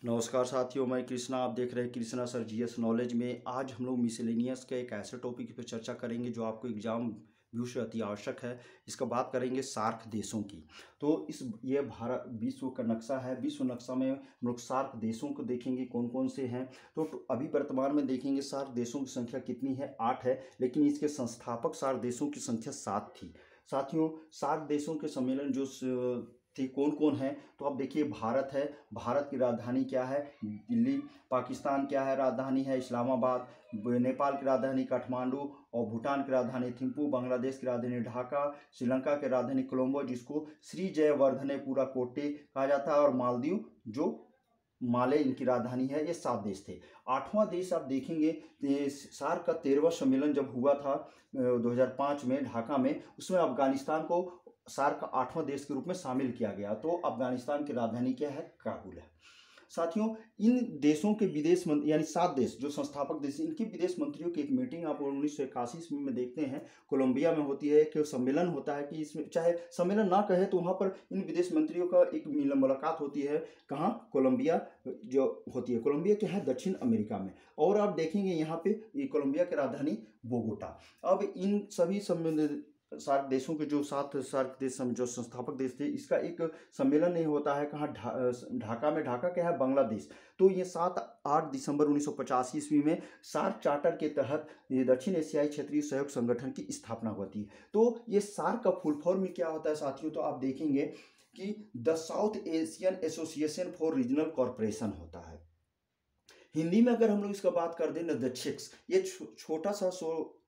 नमस्कार साथियों, मैं कृष्णा। आप देख रहे हैं कृष्णा सर जीएस नॉलेज में। आज हम लोग मिसेलेनियस के एक ऐसे टॉपिक पर चर्चा करेंगे जो आपको एग्जाम व्यू से अति आवश्यक है। इसका बात करेंगे सार्क देशों की। तो ये भारत विश्व का नक्शा है। विश्व नक्शा में हम लोग सार्क देशों को देखेंगे कौन कौन से हैं। तो अभी वर्तमान में देखेंगे सार्क देशों की संख्या कितनी है, 8 है। लेकिन इसके संस्थापक सार्क देशों की संख्या 7 थी। साथियों, सार्क देशों के सम्मेलन जो थी कौन कौन है, तो आप देखिए भारत है। भारत की राजधानी क्या है? दिल्ली। पाकिस्तान क्या है? राजधानी है इस्लामाबाद। नेपाल की राजधानी काठमांडू और भूटान की राजधानी थिम्पू। बांग्लादेश की राजधानी ढाका। श्रीलंका की राजधानी कोलंबो, जिसको श्री जयवर्धनेपुरा कोट्टे कहा जाता है। और मालदीव जो माले इनकी राजधानी है। ये 7 देश थे। 8वां देश आप देखेंगे सार्क का 13वां सम्मेलन जब हुआ था 2005 में ढाका में, उसमें अफगानिस्तान को सार्क का 8वां देश के रूप में शामिल किया गया। तो अफगानिस्तान की राजधानी क्या है? काबुल है। साथियों, इन देशों के विदेश मंत्री यानी 7 देश जो संस्थापक देश, इनके विदेश मंत्रियों की एक मीटिंग आप 1981 ईस्वी में देखते हैं कोलंबिया में होती है। एक सम्मेलन होता है कि इसमें चाहे सम्मेलन ना कहे तो वहाँ पर इन विदेश मंत्रियों का एक मुलाकात होती है। कहाँ? कोलंबिया जो होती है। कोलंबिया क्या है? दक्षिण अमेरिका में। और आप देखेंगे यहाँ पे कोलंबिया की राजधानी बोगोटा। अब इन सभी सार्क देशों के जो 7 सार्क देश जो संस्थापक देश थे, इसका एक सम्मेलन नहीं होता है। कहाँ? ढाका में। ढाका क्या है? बांग्लादेश। तो ये 7-8 दिसंबर 1985 ईस्वी में सार्क चार्टर के तहत ये दक्षिण एशियाई क्षेत्रीय सहयोग संगठन की स्थापना होती है। तो ये सार्क का फुल फॉर्म में क्या होता है साथियों? तो आप देखेंगे कि the south Asian association for regional corporation होता है। हिंदी में अगर हम लोग इसका बात कर दें ना, दक्षिक्स, ये छोटा सा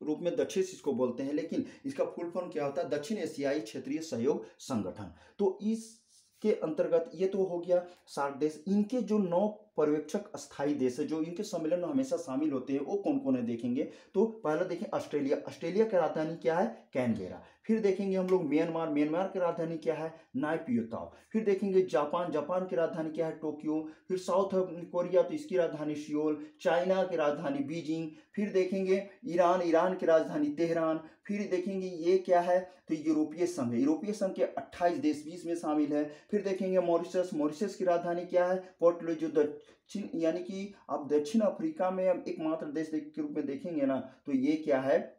रूप में दक्षिक्स इसको बोलते हैं, लेकिन इसका फुल फॉर्म क्या होता है? दक्षिण एशियाई क्षेत्रीय सहयोग संगठन। तो इसके अंतर्गत ये तो हो गया सार्क देश। इनके जो 9 पर्यवेक्षक अस्थायी देश है जो इनके सम्मेलन में हमेशा शामिल होते हैं, वो कौन कौन है देखेंगे। तो पहला देखें ऑस्ट्रेलिया। ऑस्ट्रेलिया की राजधानी क्या है? कैनबेरा। फिर देखेंगे हम लोग म्यांमार। म्यांमार की राजधानी क्या है? नायपियोताओ। फिर देखेंगे जापान। जापान की राजधानी क्या है? टोक्यो। फिर साउथ कोरिया, तो इसकी राजधानी सियोल। चाइना की राजधानी बीजिंग। फिर देखेंगे ईरान। ईरान की राजधानी तेहरान। फिर देखेंगे ये क्या है? तो यूरोपीय संघ है। यूरोपीय संघ के 28 देश 20 में शामिल है। फिर देखेंगे मॉरिशस। मॉरिशस की राजधानी क्या है? Port Louis. जो दक्षिण यानी कि आप दक्षिण अफ्रीका में एकमात्र देश के रूप में देखेंगे ना, तो ये क्या है?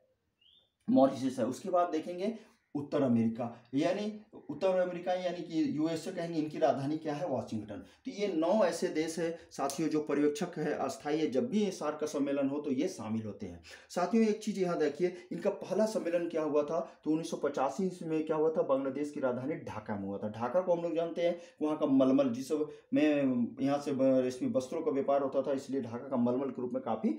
मॉरिशस है। उसके बाद देखेंगे उत्तर अमेरिका यानी कि यूएसए कहेंगे, इनकी राजधानी क्या है? वाशिंगटन। तो ये 9 ऐसे देश है साथियों जो पर्यवेक्षक है अस्थायी है। जब भी ये सार्क का सम्मेलन हो तो ये शामिल होते हैं। साथियों, एक चीज यहाँ देखिए, इनका पहला सम्मेलन क्या हुआ था? तो 1985 में क्या हुआ था? बांग्लादेश की राजधानी ढाका में हुआ था। ढाका को हम लोग जानते हैं वहाँ का मलमल, जिसमें यहाँ से रेशमी वस्त्रों का व्यापार होता था, इसलिए ढाका का मलमल के रूप में काफी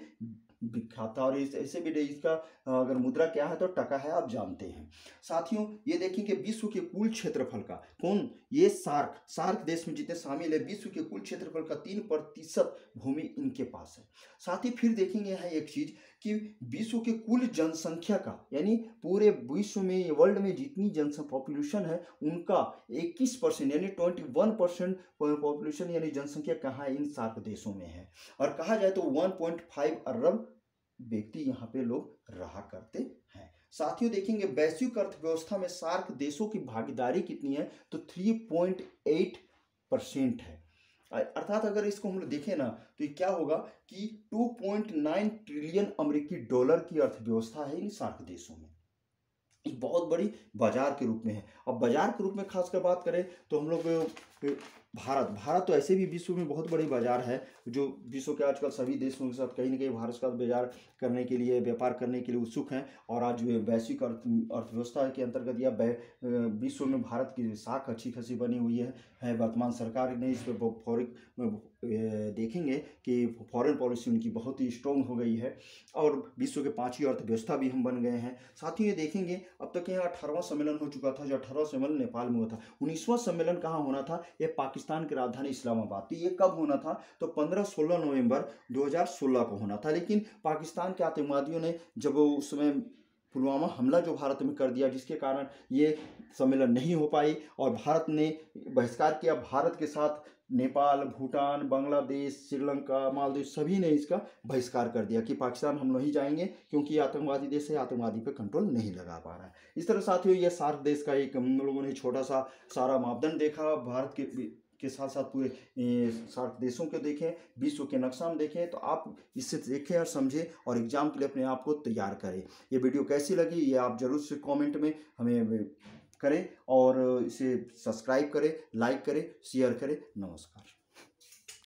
विख्यात था। और ऐसे भी इसका अगर मुद्रा क्या है तो टका है, आप जानते हैं। साथियों, ये देखेंगे विश्व के कुल क्षेत्रफल का, कौन? ये सार्क देश में जितने शामिल है, विश्व के कुल क्षेत्रफल का 3% भूमि इनके पास है। साथ ही फिर देखेंगे यहाँ एक चीज कि विश्व के कुल जनसंख्या का, यानी पूरे विश्व में वर्ल्ड में जितनी जनसंख्या पॉपुलेशन है उनका 21% यानी 21% पॉपुलेशन यानी जनसंख्या कहाँ है? इन सार्क देशों में है। और कहा जाए तो 1.5 अरब व्यक्ति यहाँ पे लोग रहा करते हैं। साथियों, देखेंगे वैश्विक अर्थव्यवस्था में सार्क देशों की भागीदारी कितनी है? तो 3.8% है। अर्थात अगर इसको हम लोग देखें ना, तो ये क्या होगा कि 2.9 ट्रिलियन अमेरिकी डॉलर की अर्थव्यवस्था है इन सार्क देशों में। एक बहुत बड़ी बाजार के रूप में है। अब बाजार के रूप में खासकर बात करें तो हम लोग भारत तो ऐसे भी विश्व में बहुत बड़ी बाजार है, जो विश्व के आजकल सभी देशों के साथ कहीं ना कहीं भारत का बाजार करने के लिए, व्यापार करने के लिए उत्सुक हैं। और आज वैश्विक अर्थव्यवस्था के अंतर्गत या विश्व में भारत की साख अच्छी खासी बनी हुई है। वर्तमान सरकार ने इस पर देखेंगे कि फॉरेन पॉलिसी उनकी बहुत ही स्ट्रॉन्ग हो गई है और विश्व के 5वीं अर्थव्यवस्था भी हम बन गए हैं। साथ ही ये देखेंगे अब तक यहाँ 18वां सम्मेलन हो चुका था, जो 18वां सम्मेलन नेपाल में हुआ था। 19वां सम्मेलन कहाँ होना था? ये पाकिस्तान की राजधानी इस्लामाबाद। तो ये कब होना था? तो 15-16 नवंबर 2016 को होना था। लेकिन पाकिस्तान के आतंकवादियों ने जब उस समय पुलवामा हमला जो भारत में कर दिया, जिसके कारण ये सम्मेलन नहीं हो पाई और भारत ने बहिष्कार किया। भारत के साथ नेपाल, भूटान, बांग्लादेश, श्रीलंका, मालदीव सभी ने इसका बहिष्कार कर दिया कि पाकिस्तान हम नहीं जाएंगे क्योंकि ये आतंकवादी देश है, आतंकवादी पे कंट्रोल नहीं लगा पा रहा है। इस तरह साथियों, ये सार्क देश का एक हम लोगों ने छोटा सा सारा मापदंड देखा भारत के के साथ साथ पूरे सार्क देशों को देखें, विश्व के नक्शा में देखें, तो आप इससे देखें और समझें और एग्जाम के लिए अपने आप को तैयार करें। ये वीडियो कैसी लगी ये आप जरूर से कमेंट में हमें करें और इसे सब्सक्राइब करें, लाइक करें, शेयर करें। नमस्कार।